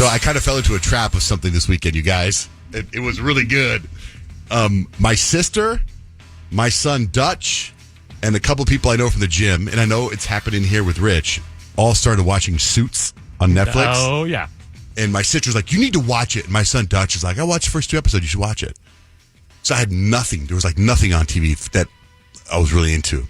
So I kind of fell into a trap of something this weekend, you guys. It was really good. My sister, my son Dutch, and a couple people I know from the gym, and I know it's happening here with Rich, all started watching Suits on Netflix. Oh, yeah. And my sister's like, you need to watch it. And my son Dutch is like, I watched the first 2 episodes. You should watch it. So I had nothing. There was like nothing on TV that I was really into.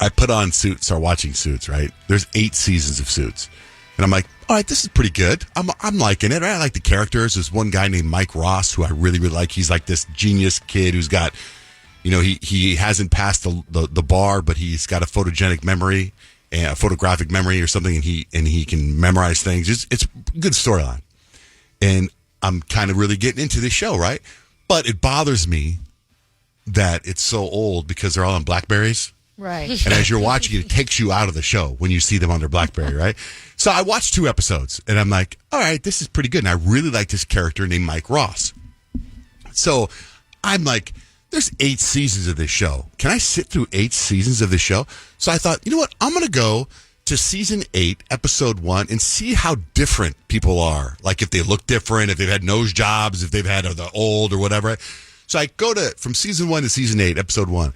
I put on Suits, started watching Suits, right? There's 8 seasons of Suits. And I'm like, all right, this is pretty good. I'm liking it. Right? I like the characters. There's one guy named Mike Ross who I really, really like. He's like this genius kid who's got, he hasn't passed the bar, but he's got a photogenic memory, a photographic memory or something, and he can memorize things. It's a good storyline. And I'm kind of really getting into this show, right? But it bothers me that it's so old because they're all on Blackberries. Right. And as you're watching it takes you out of the show when you see them on their Blackberry, right? So I watched 2 episodes, and I'm like, all right, this is pretty good. And I really like this character named Mike Ross. So I'm like, there's 8 seasons of this show. Can I sit through 8 seasons of this show? So I thought, you know what? I'm going to go to season 8, episode 1, and see how different people are. Like if they look different, if they've had nose jobs, if they've had the old or whatever. So I go from season 1 to season 8, episode 1.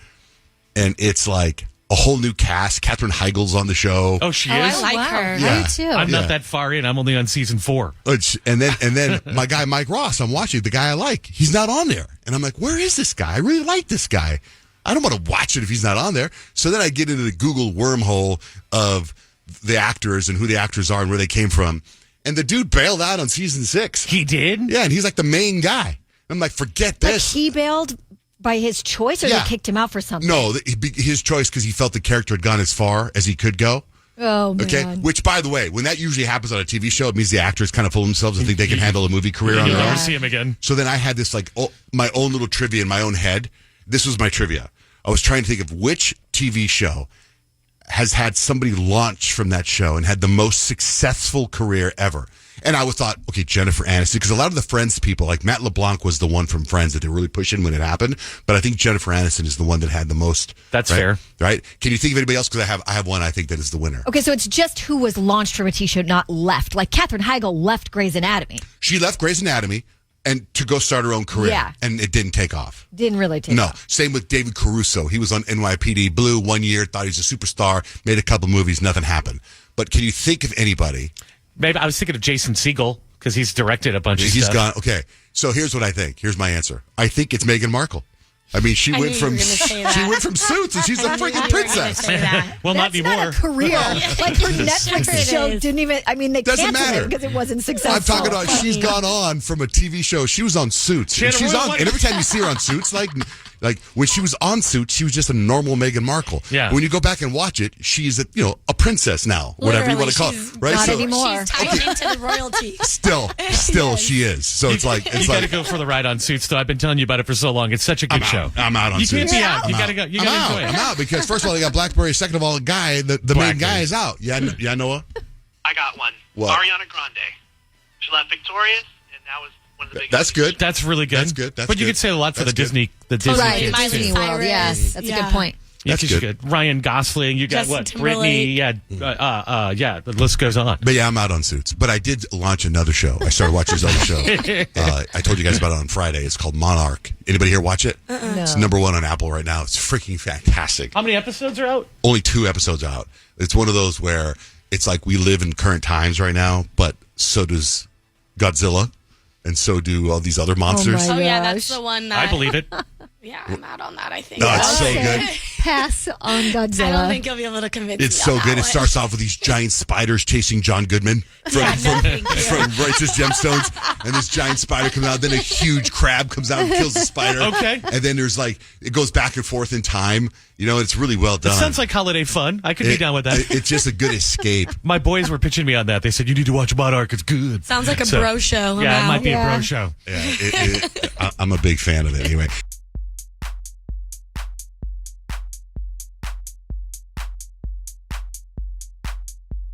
And it's like a whole new cast. Katherine Heigl's on the show. Oh, she is? I like her. Yeah. I do too. I'm not that far in. I'm only on season 4. And then my guy Mike Ross, I'm watching, the guy I like, he's not on there. And I'm like, where is this guy? I really like this guy. I don't want to watch it if he's not on there. So then I get into the Google wormhole of the actors and who the actors are and where they came from. And the dude bailed out on season 6. He did? Yeah, and he's like the main guy. I'm like, forget this. But he bailed by his choice, or they kicked him out for something? No, his choice because he felt the character had gone as far as he could go. Oh, man. Okay, which, by the way, when that usually happens on a TV show, it means the actors kind of fool themselves and think they can handle a movie career on You'll their never own. see him again. So then I had this, my own little trivia in my own head. This was my trivia. I was trying to think of which TV show has had somebody launch from that show and had the most successful career ever. And I thought, okay, Jennifer Aniston, because a lot of the Friends people, like Matt LeBlanc was the one from Friends that they were really pushing when it happened. But I think Jennifer Aniston is the one that had the most. That's right? fair. Right? Can you think of anybody else? Because I have one I think that is the winner. Okay, so it's just who was launched from a TV show, not left. Like Katherine Heigl left Grey's Anatomy. She left Grey's Anatomy and to go start her own career. Yeah. And it didn't take off. Didn't really take off. No. Same with David Caruso. He was on NYPD Blue 1 year, thought he was a superstar, made a couple movies, nothing happened. But can you think of anybody? Maybe I was thinking of Jason Segel because he's directed a bunch of stuff. He's gone. Okay. So here's what I think. Here's my answer. I think it's Meghan Markle. I mean, she went from Suits, and she's a freaking princess. Well, not That's anymore. not a career. Like her Netflix show didn't even. I mean, they Doesn't canceled matter. it because it wasn't successful. I'm talking about she's gone on from a TV show. She was on Suits. And she's on, and every time you see her on Suits, like when she was on Suits, she was just a normal Meghan Markle. Yeah. When you go back and watch it, she's a princess now, whatever you want to call it. Right? Not anymore. She's tied into the royalty. Still, she is. So it's like You got to go for the ride on Suits, though. I've been telling you about it for so long. It's such a good show. I'm out on You Suits. can't be out. You I'm got to go. You got to enjoy it. I'm out because first of all, they got Blackberry. Second of all, the main guy is out. Yeah, Noah. I got one. What? Ariana Grande. She left victorious, and that was one of the biggest. That's good. That's really good. That's good. That's but you good. could say a lot for That's the Disney. The Disney Right, kids too. Disney World. Yes, that's a good point. Yeah, That's 'cause you good. got Ryan Gosling. You got Justin what? Timberlake. Brittany. Yeah. The list goes on. But yeah, I'm out on Suits. But I did launch another show. I started watching this other show. I told you guys about it on Friday. It's called Monarch. Anybody here watch it? No. It's #1 on Apple right now. It's freaking fantastic. How many episodes are out? Only 2 episodes out. It's one of those where it's like we live in current times right now, but so does Godzilla, and so do all these other monsters. my Oh, yeah, gosh. that's the one that... I believe it. Yeah, I'm out on that, I think. No, it's so Okay. good. Pass on Godzilla. I don't think you'll be able to convince It's me so on good. that It one. starts off with these giant spiders chasing John Goodman from Righteous Gemstones, and this giant spider comes out. Then a huge crab comes out and kills the spider. Okay. And then there's it goes back and forth in time. It's really well done. It sounds like holiday fun. I could be down with that. It's just a good escape. My boys were pitching me on that. They said, you need to watch Monarch. It's good. Sounds like a bro show. Yeah, it might be a Yeah. bro show. Yeah, I'm a big fan of it anyway.